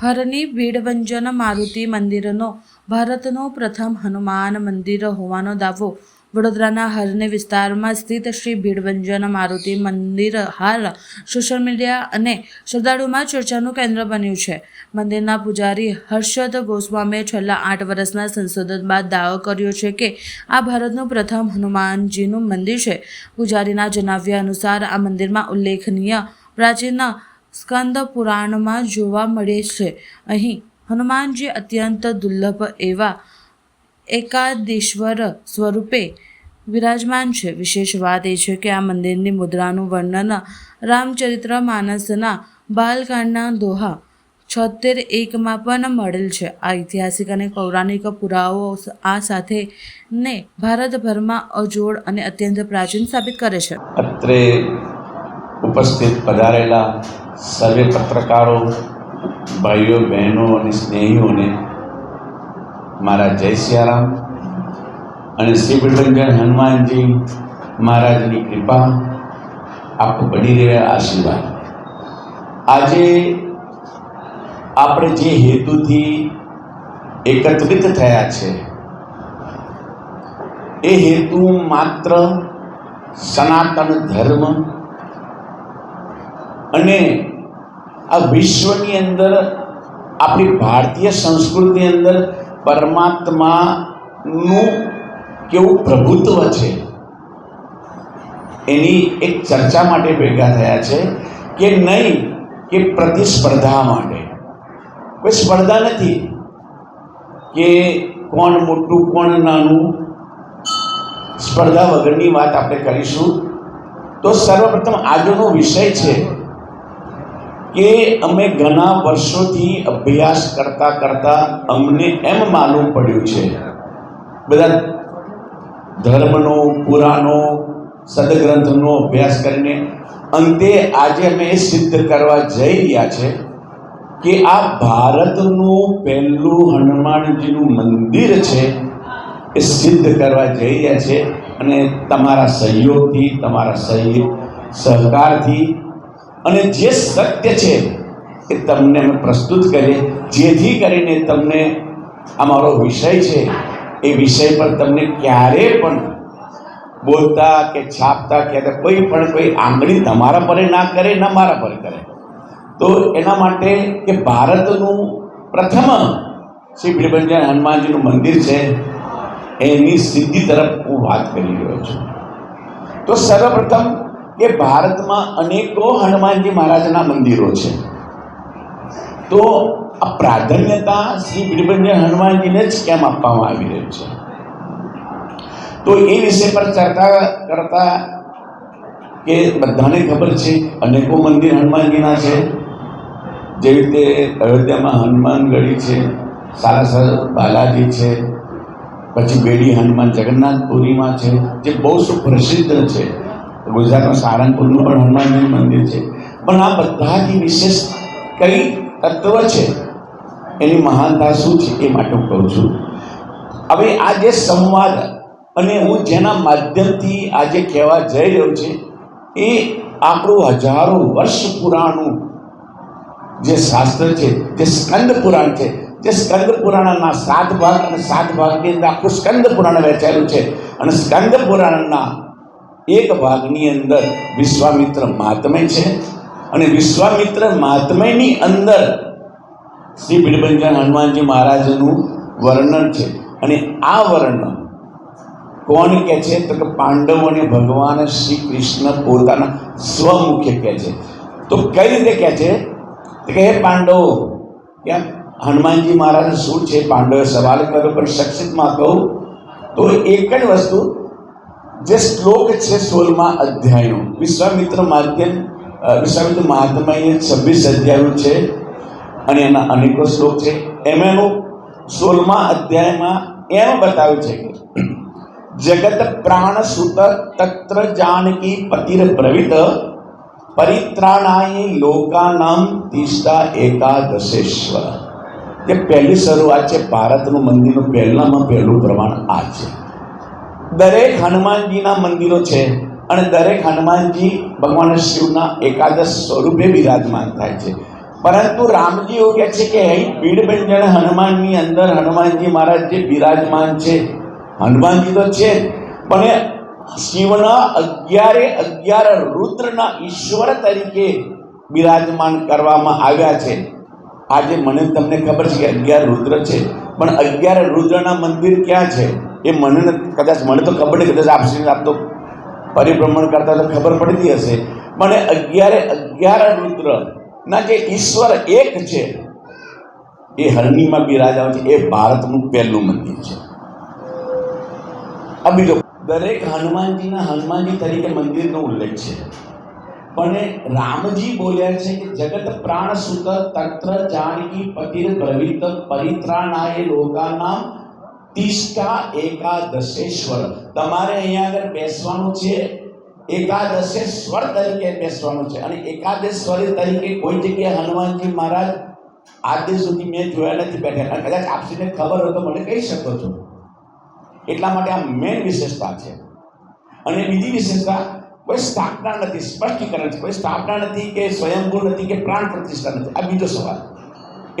હરની ભીડભંજન મારુતિ મંદિરનો ભારતનો પ્રથમ હનુમાન મંદિર હોવાનો દાવો વડોદરાના હરની વિસ્તારમાં સ્થિત શ્રી ભીડભંજન મારુતિ મંદિર હાલ સોશિયલ મીડિયા અને શ્રદ્ધાળુમાં ચર્ચાનું કેન્દ્ર બન્યું છે. મંદિરના પૂજારી હર્ષદ ગોસ્વામીએ છેલ્લા 8 વર્ષના સંશોધન બાદ દાવો કર્યો છે કે આ ભારતનું પ્રથમ હનુમાનજીનું મંદિર છે. પૂજારીના જણાવ્યા અનુસાર આ મંદિરમાં ઉલ્લેખનીય પ્રાચીન સ્કંદ પુરાણમાં જોવા મળે છે. અહીં હનુમાનજી અત્યંત દુર્લભ એવા એકાદીશ્વર સ્વરૂપે વિરાજમાન છે. વિશેષ વાત એ છે કે આ મંદિરની મુદ્રાનું વર્ણન રામચરિત્ર માનસના બાલકાંડના દોહા 76:1 પણ મળેલ છે. આ ઐતિહાસિક અને પૌરાણિક પુરાવો આ સાથે ને ભારતભરમાં અજોડ અને અત્યંત પ્રાચીન સાબિત કરે છે. અત્રે ઉપસ્થિત પધારેલા સર્વે પત્રકારો ભાઈઓ બહેનો અને સ્નેહીઓને મારા જય સિયારામ અને શ્રી ભીડભંજન હનુમાનજી મહારાજની કૃપા, આપ બની રહ્યા આશીર્વાદ. આજે આપણે જે હેતુથી એકત્રિત થયા છે એ હેતુ માત્ર સનાતન ધર્મ અને આ વિશ્વની અંદર આપણી ભારતીય સંસ્કૃતિ અંદર પરમાત્માનું કેવું પ્રભુત્વ છે એની એક ચર્ચા માટે ભેગા થયા છે કે નહીં કે પ્રતિસ્પર્ધા માટે. કોઈ સ્પર્ધા નથી કે કોણ મોટું કોણ નાનું, સ્પર્ધા વગરની વાત આપણે કરીશું. તો સર્વપ્રથમ આજનો વિષય છે કે અમે ઘણા વર્ષોથી અભ્યાસ કરતા કરતા અમને એમ માલુમ પડ્યું છે, બધા ધર્મનો પુરાણો સદગ્રંથનો અભ્યાસ કરીને અંતે આજે અમે એ સિદ્ધ કરવા જઈ રહ્યા છે કે આ ભારતનું પહેલું હનુમાનજીનું મંદિર છે એ સિદ્ધ કરવા જઈ રહ્યા છે. અને તમારા સહયોગથી, તમારા સહકારથી અને જે સત્ય છે એ તમને અમે પ્રસ્તુત કરીએ, જેથી કરીને તમને અમારો વિષય છે એ વિષય પર તમને ક્યારે પણ બોલતા કે છાપતા કે કોઈ આંગળી તમારા પર ના કરે, ના મારા પર કરે. તો એના માટે કે ભારતનું પ્રથમ શ્રી ભીડભંજન હનુમાનજીનું મંદિર છે એની સિદ્ધિ તરફ હું વાત કરી રહ્યો છું. તો સર્વપ્રથમ કે ભારતમાં અનેકો હનુમાનજી મહારાજના મંદિરો છે. તો આ પ્રાધાન્યતા શ્રી ભીડભંજન હનુમાનજીને જ કેમ આપવામાં આવી રહ્યું છે? તો એ વિષય પર ચર્ચા કરતા કે બધાને ખબર છે અનેકો મંદિર હનુમાનજીના છે. જેવી રીતે અયોધ્યામાં હનુમાનગઢી છે, સાલાસર બાલાજી છે, પછી બેડી હનુમાન જગન્નાથપુરીમાં છે જે બહુ સુપ્રસિદ્ધ છે. ગુજરાતમાં સારંગપુરનું પણ હનુમાનજી મંદિર છે. પણ આ બધાથી વિશેષ કઈ તત્વ છે, એની મહાનતા શું છે એ માટે હું કહું છું. હવે આ જે સંવાદ અને હું જેના માધ્યમથી આજે કહેવા જઈ રહ્યો છે એ આપણું હજારો વર્ષ પુરાણું જે શાસ્ત્ર છે, જે સ્કંદ પુરાણ છે, જે સ્કંદ પુરાણના 7 ભાગ અને 7 ભાગની અંદર આખું સ્કંદ પુરાણ વહેંચાયેલું છે. અને સ્કંદ પુરાણના એક ભાગની અંદર વિશ્વામિત્ર મહાત્મય છે અને વિશ્વામિત્ર મહાત્મયની અંદર શ્રી ભીડભંજન હનુમાનજી મહારાજનું વર્ણન છે. અને આ વર્ણન કોણ કહે છે? તો કે પાંડવોને ભગવાન શ્રી કૃષ્ણ પોતાના સ્વમુખે કહે છે. તો કઈ રીતે કહે છે? તો કે હે પાંડવો, કેમ હનુમાનજી મહારાજ શું છે? પાંડવે સવાલ કર્યો. પણ સંક્ષિપ્તમાં કહું તો એક જ વસ્તુ, જે શ્લોક છે 16મા અધ્યાયનો, વિશ્વામિત્ર મહાત્મય 26 અધ્યાયો છે અને એના અનેકો શ્લોક છે. એમાંનું 16મા અધ્યાયમાં એમ બતાવ્યું છે કે જગત પ્રાણ સુત તત્ર જાનકી પતિર બ્રવિત પરિત્રાણાય લોકાનામ તિષ્ઠા એકાદશેશ્વર. કે પહેલી શરૂઆત છે ભારતનું મંદિરનું પહેલામાં પહેલું પ્રમાણ આ છે. દરેક હનુમાનજીના મંદિરો છે અને દરેક હનુમાનજી ભગવાન શિવના એકાદશ સ્વરૂપે બિરાજમાન થાય છે. પરંતુ રામજી એવું કહે છે કે અહીં ભીડભંજન હનુમાનની અંદર હનુમાનજી મહારાજ જે બિરાજમાન છે, હનુમાનજી તો છે પણ શિવના 11 રુદ્રના ઈશ્વર તરીકે બિરાજમાન કરવામાં આવ્યા છે. આજે મને તમને ખબર છે કે 11 રુદ્ર છે, પણ 11 રુદ્રના મંદિર ક્યાં છે એ મને કદાચ મને તો ખબર નહીં, કદાચ આપ તો પરિભ્રમણ કરતા તો ખબર પડતી હશે. મને 11 રુદ્રના જે ઈશ્વર એક છે એ હરણીમાં બિરાજમાન છે. એ ભારતનું પહેલું મંદિર છે. આ બીજો દરેક હનુમાનજી તરીકે મંદિરનો ઉલ્લેખ છે, પણ રામજી બોલ્યા છે કે જગત પ્રાણ સુત તત્ર જાનકી પતિર પ્રવિત પરિત્રાણાય લોકાનામ તિષ્ઠા એકાદશેશ્વર. તમારે અહીંયા આગળ બેસવાનું છે, એકાદશેશ્વર તરીકે બેસવાનું છે. અને એકાદશેશ્વર તરીકે કોઈ જગ્યાએ હનુમાનજી મહારાજ આજે સુધી મેં જોયા નથી બેઠા. અને કદાચ આપને ખબર હોય તો મને કહી શકો છો. એટલા માટે આ મેન વિશેષતા છે. અને બીજી વિશેષતા, કોઈ સ્થાપના નથી, સ્પષ્ટીકરણ છે. કોઈ સ્થાપના નથી કે સ્વયંભૂ નથી કે પ્રાણ પ્રતિષ્ઠા નથી. આ બીજો સવાલ.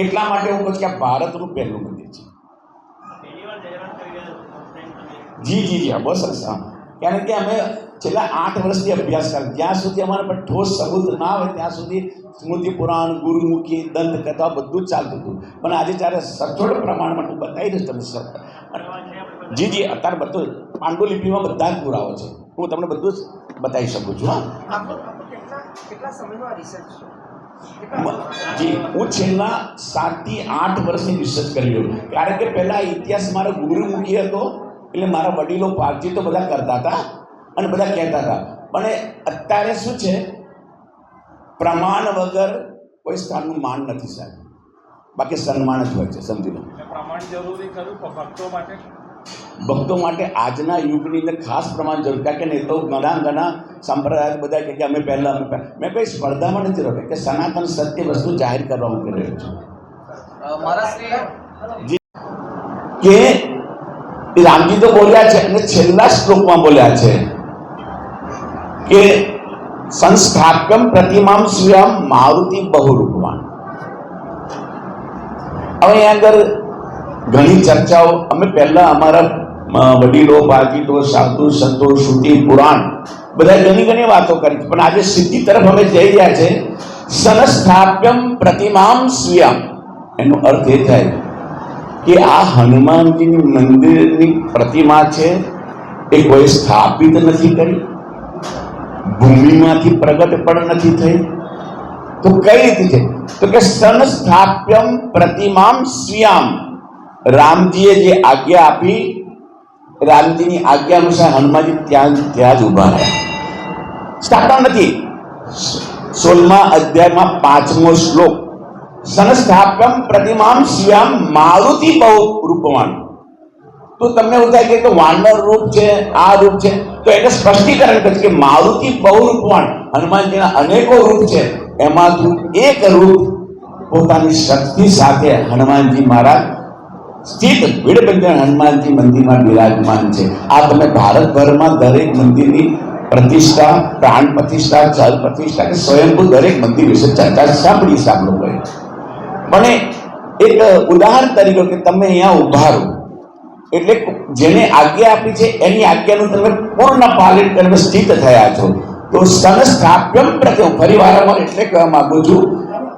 એટલા માટે હું કહું છું કે આ ભારતનું પહેલું મંદિર છે. જી હા, બહુ સરસ. હા, કારણ કે અમે છેલ્લા 8 વર્ષથી અભ્યાસ કર્યો. જ્યાં સુધી અમારા પર ઠોસ સબૂત ના હોય ત્યાં સુધી સ્મૃતિ પુરાણ, ગુરુમુખી, દંતકથા બધું જ ચાલતું હતું. પણ આજે જ્યારે સચોટ પ્રમાણમાં હું બતાવી દઈશ તમને સર. જી અત્યારે બધું પાંડુલિપિમાં બધા જ પુરાવો છે. હું તમને બધું જ બતાવી શકું છું. હા જી, હું છેલ્લા 7 થી 8 વર્ષની રિસર્ચ કરી રહ્યો. કારણ કે પહેલા ઇતિહાસ મારો ગુરુમુખી હતો, એટલે મારા વડીલો પારજી તો બધા કરતા હતા અને બધા કહેતા હતા. પણ અત્યારે શું છે, પ્રમાણ વગર કોઈ સ્થાનનું માન નથી સાહેબ, બાકી સન્માન જ હોય છે. સમજી લો. પ્રમાણ જરૂરી ખરું ભક્તો માટે આજના યુગની અંદર ખાસ પ્રમાણ જરૂર. કારણ કે નહીં તો ઘણા સંપ્રદાય બધા કે અમે પહેલાં મેં કોઈ સ્પર્ધામાં નથી રહ્યો કે સનાતન સત્ય વસ્તુ જાહેર કરવા મૂકી રહ્યો છું. કે રામજી તો બોલ્યા છે અને છેલ્લા શ્લોકમાં બોલ્યા છે કે સંસ્થાપ્યમ પ્રતિમામ સ્વયં મારુતિ બહુરૂપવાન. હવે અહીંયા આગળ ઘણી ચર્ચાઓ અમે પહેલા અમારા વડીલો, બાજીતો, સાધુ, સંતો, શ્રુતિ, પુરાણ બધા ઘણી વાતો કરી, પણ આજે સિદ્ધિ તરફ અમે જઈ રહ્યા છે. સંસ્થાપ્યમ પ્રતિમામ સ્વયં, એનો અર્થ એ થાય કે આ હનુમાનજીની મંદિરની પ્રતિમા છે એ કોઈ સ્થાપિત નથી કરી, ભૂમિમાંથી પ્રગટ પણ નથી થઈ. તો કઈ રીતે છે? તો કે સંસ્થાપ્યમ પ્રતિમામ સ્વયં. રામજીએ જે આજ્ઞા આપી, રામજીની આજ્ઞા અનુસાર હનુમાનજી ત્યાં જ ઉભા રહ્યા. સ્થાપના નથી. 16મા અધ્યાયમાં 5મો શ્લોક, સંસ્થાપ્યમ પ્રતિમામ સ્વયં મારુતિ બહુ રૂપવાન. તો તમને એવું થાય કે વાનર રૂપ છે, આ રૂપ છે, તો એને સ્પષ્ટીકરણ કરે કે મારુતિ બહુ રૂપવાન. હનુમાનજીના અનેકો રૂપ છે, એમાંથી એક રૂપ પોતાની શક્તિ સાથે હનુમાનજી મહારાજ સ્થિત ભીડભંજન હનુમાનજી મંદિરમાં બિરાજમાન છે. આ તમે ભારતભરમાં દરેક મંદિરની પ્રતિષ્ઠા, પ્રાણ પ્રતિષ્ઠા, જલ પ્રતિષ્ઠા કે સ્વયંભૂ દરેક મંદિર વિશે ચર્ચા સાંભળી હોય. પણ એક ઉદાહરણ તરીકે કે તમે અહીંયા ઉભા રહો એટલે જેને આજ્ઞા આપી છે એની આજ્ઞાનું તમે પૂર્ણ પાલન કરીને સ્થિત થયા છો. તો સંસ્થાપ્યમ પ્રતિમા, ફરી વારંવાર એટલે કહેવા માંગુ છું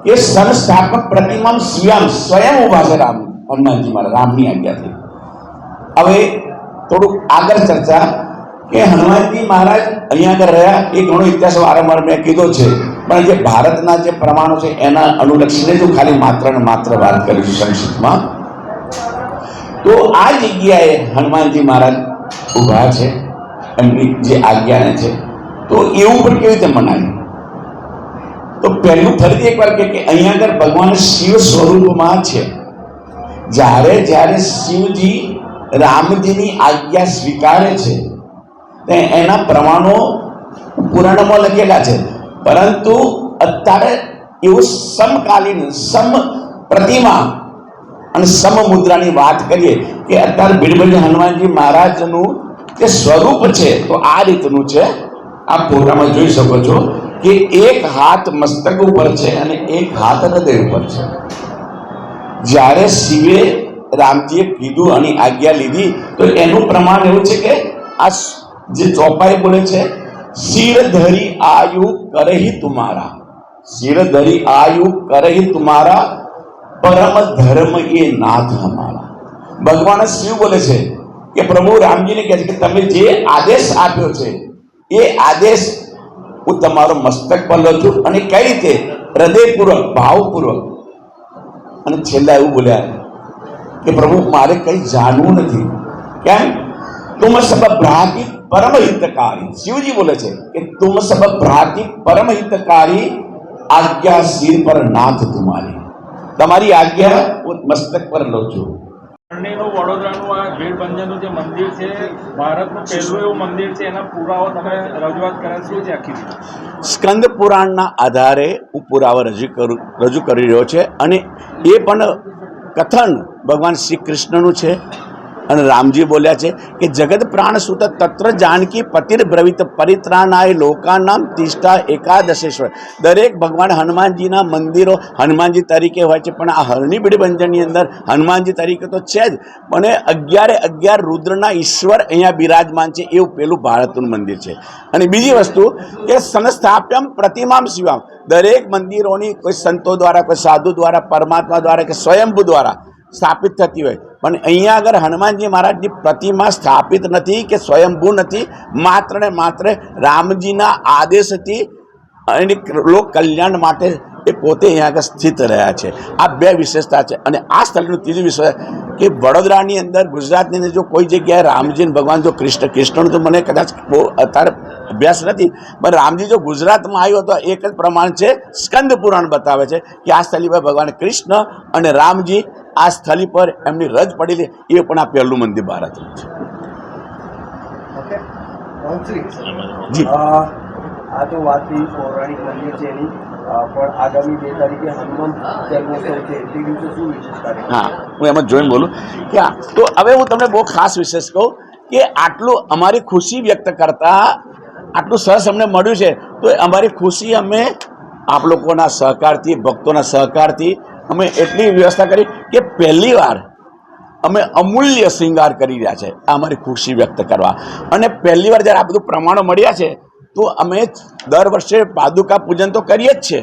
કે સંસ્થાપક પ્રતિમા સ્વયં ઉભા છે હનુમાનજી મહારાજ રામની આજ્ઞાથી. હવે થોડુંક આગળ ચર્ચા કે હનુમાનજી મહારાજ અહીંયા આગળ રહ્યા એ ઘણો ઇતિહાસ વારંવાર મેં કીધો છે, પણ જે ભારતના જે પ્રમાણો છે એના અનુલક્ષીને જો ખાલી માત્ર ને માત્ર વાત કરીશું સંક્ષિપ્તમાં. તો આ જગ્યાએ હનુમાનજી મહારાજ ઊભા છે, એમની જે આજ્ઞાને છે. તો એવું પણ કેવી રીતે મનાય? તો પહેલું ફરીથી એકવાર કે અહીંયા આગળ ભગવાન શિવ સ્વરૂપમાં છે. જ્યારે શિવજી રામજીની આજ્ઞા સ્વીકારે છે એના પ્રમાણો પુરાણમાં લખેલા છે, પરંતુ અત્યારે એવું સમકાલીન સમ પ્રતિમા અને સમ મુદ્રાની વાત કરીએ કે અત્યારે ભીડભંજન હનુમાનજી મહારાજનું જે સ્વરૂપ છે તો આ રીતનું છે. આ ફોટામાં જોઈ શકો છો કે એક હાથ મસ્તક ઉપર છે અને એક હાથ હૃદય ઉપર છે. જ્યારે શિવે રામજીએ કીધું અને આજ્ઞા લીધી તો એનું પ્રમાણ એવું છે કે આ જે ચોપાઈ બોલે છે, શિર ધરી આયુ કરહી તુમારા, શિર ધરી આયુ કરહી તુમારા, પરમ ધર્મ એ નાથ હમારા. ભગવાન શિવ બોલે છે કે પ્રભુ રામજીને કહે છે કે તમે જે આદેશ આપ્યો છે એ આદેશ હું તમારો મસ્તક પર લઉં છું. અને કઈ રીતે? હૃદયપૂર્વક, ભાવપૂર્વક. અને છેલ્લા એવું બોલ્યા કે પ્રભુ મારે કઈ જાણવું નથી. કેમ? તુમ સબ ભ્રાતિ પરમ હિતકારી. શિવજી બોલે છે કે તુમ સબ ભ્રાતિ પરમ હિતકારી, આજ્ઞા શિર પર નાથ તુમારી. તમારી આજ્ઞા હું મસ્તક પર લઉં છું. વડોદરાનું આ ભીડભંજનનું જે મંદિર છે, ભારતનું પહેલું એવું મંદિર છે, એના પુરાવો તમે રજૂઆત કર્યા શું છે આખી રીતે? સ્કંદ પુરાણના આધારે હું પુરાવા રજૂ કરી રહ્યો છે. અને એ પણ કથન ભગવાન શ્રી કૃષ્ણનું છે. અને રામજી બોલ્યા છે કે જગત પ્રાણ સુત તત્ર જાનકી પતિર બ્રવિત પરિત્રાણાય લોકાનામ તિષ્ઠા એકાદશેશ્વર. દરેક ભગવાન હનુમાનજીના મંદિરો હનુમાનજી તરીકે હોય છે, પણ આ હરણી ભીડભંજનની અંદર હનુમાનજી તરીકે તો છે જ, પણ 11 રુદ્રના ઈશ્વર અહીંયા બિરાજમાન છે. એવું પેલું ભારતનું મંદિર છે. અને બીજી વસ્તુ કે સંસ્થાપ્યમ પ્રતિમામ શિવામ. દરેક મંદિરોની કોઈ સંતો દ્વારા, કોઈ સાધુ દ્વારા, પરમાત્મા દ્વારા કે સ્વયંભૂ દ્વારા સ્થાપિત થતી હોય, પણ અહીંયા આગળ હનુમાનજી મહારાજની પ્રતિમા સ્થાપિત નથી કે સ્વયંભૂ નથી. માત્ર ને માત્ર રામજીના આદેશથી અને લોક કલ્યાણ માટે એ પોતે અહીંયા આગળ સ્થિત રહ્યા છે. આ બે વિશેષતા છે. અને આ સ્થળનું ત્રીજી વિશેષ કે વડોદરાની અંદર, ગુજરાતની અંદર જો કોઈ જગ્યાએ રામજી ભગવાન જો કૃષ્ણનું તો મને કદાચ બહુ અત્યારે અભ્યાસ નથી, પણ રામજી જો ગુજરાતમાં આવ્યો તો એક જ પ્રમાણ છે. સ્કંદ પુરાણ બતાવે છે કે આ સ્થળી પર ભગવાન કૃષ્ણ અને રામજી આ સ્થળી પર એમની રજ પડેલી, એ પણ આ પહેલું મંદિર ભારતનું છે. જી, આ તો વાત થઈ પૌરાણિક મંદિર છે એની, પણ આગામી 2 તારીખે હનુમાન જન્મોત્સવ છે, તે દિવસે શું વિશેષતા છે? હા, હું એમાં જોઈને બોલું કે હા, તો હવે હું તમને બહુ ખાસ વિશેષ કહું કે આટલું અમારી ખુશી વ્યક્ત કરતા આટલું સરસ અમને મળ્યું છે, તો અમારી ખુશી અમે આપ લોકોના સહકારથી, ભક્તોના સહકારથી અમે એટલી વ્યવસ્થા કરી કે પહેલી વાર અમે અમૂલ્ય શૃંગાર કરી રહ્યા છે. આ અમારી ખુશી વ્યક્ત કરવા. અને પહેલી વાર જ્યારે આ બધું પ્રમાણો મળ્યા છે તો અમે દર વર્ષે પાદુકા પૂજન તો કરીએ જ છે,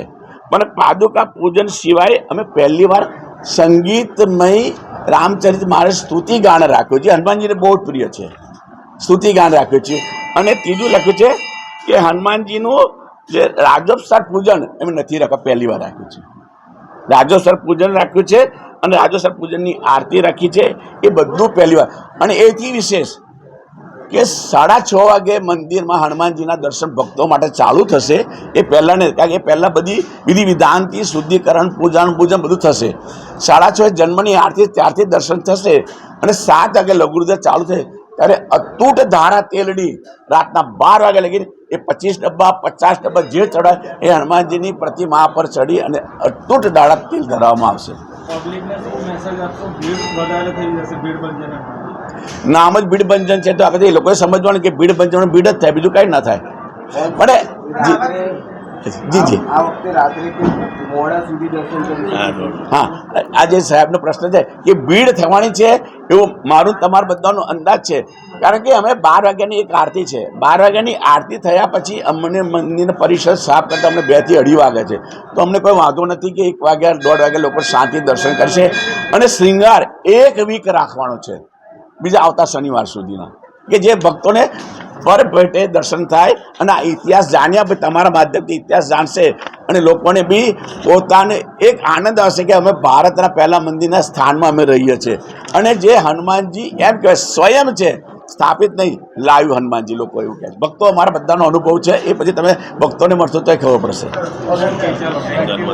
પણ પાદુકા પૂજન સિવાય અમે પહેલી વાર સંગીતમય રામચરિત મારે સ્તુતિ ગાન રાખ્યું છે. હનુમાનજીને બહુ જ પ્રિય છે, સ્તુતિ ગાન રાખ્યું છે. અને ત્રીજું લખ્યું છે કે હનુમાનજીનું જે રાજોત્સવ પૂજન એમ નથી રાખ્યું, પહેલી વાર રાખ્યું છે. રાજોત્સવ પૂજન રાખ્યું છે અને રાજોત્સવ પૂજનની આરતી રાખી છે. એ બધું પહેલી વાર. અને એથી વિશેષ કે 6:30 વાગે મંદિરમાં હનુમાનજીના દર્શન ભક્તો માટે ચાલુ થશે. એ પહેલાં ને, કારણ કે એ પહેલાં બધી વિધિ વિધાનથી શુદ્ધિકરણ, પૂજન બધું થશે. 6:30 જન્મની આરતી, ત્યારથી દર્શન થશે. અને 7 વાગે લઘુરુદ્ર ચાલુ થશે. ત્યારે અતૂટ ધારા તેલડી રાતના 12 વાગે લગીને એ 25 ડબ્બા 50 ડબ્બા જે ચડાય એ હનુમાનજીની પ્રતિમા પર ચડી અને અતૂટ ધારા તેલ ધરાવવામાં આવશે. પબ્લિકને શું મેસેજ આપશો? ભીડ વધારે થઈ જશે ભીડભંજન? નામ જ ભીડભંજન છે, તો આ એ લોકોએ સમજવાનું કે ભીડભંજન ભીડ જ થાય, બીજું કંઈ ના થાય. પણ જી આ વખતે રાત્રે મોડા સુધી દર્શન કરી. હા, આ જે સાહેબનો પ્રશ્ન છે કે ભીડ થવાની છે એવું મારું તમારા બધાનો અંદાજ છે. કારણ કે અમે 12 વાગ્યાની એક આરતી છે, 12 વાગ્યાની આરતી થયા પછી અમને મંદિર પરિસર સાફ કરતા અમને 2 થી 2:30 વાગે છે. તો અમને કોઈ વાંધો નથી કે 1 વાગ્યા 1:30 વાગે લોકો શાંતિ દર્શન કરશે. અને શ્રૃંગાર 1 વીક રાખવાનો છે, બીજા આવતા શનિવાર સુધીના, કે જે ભક્તોને પર ભેટે દર્શન થાય. અને આ ઇતિહાસ જાણ્યા પછી તમારા માધ્યમથી ઇતિહાસ જાણશે અને લોકોને બી પોતાને એક આનંદ આવશે કે અમે ભારતના પહેલા મંદિરના સ્થાનમાં અમે રહીએ છીએ. અને જે હનુમાનજી એમ કહેવાય સ્વયં છે, સ્થાપિત નહીં, લાઈવ હનુમાનજી લોકો એવું કહે છે. ભક્તો અમારા બધાનો અનુભવ છે, એ પછી તમે ભક્તોને મળશો તો ખબર પડશે.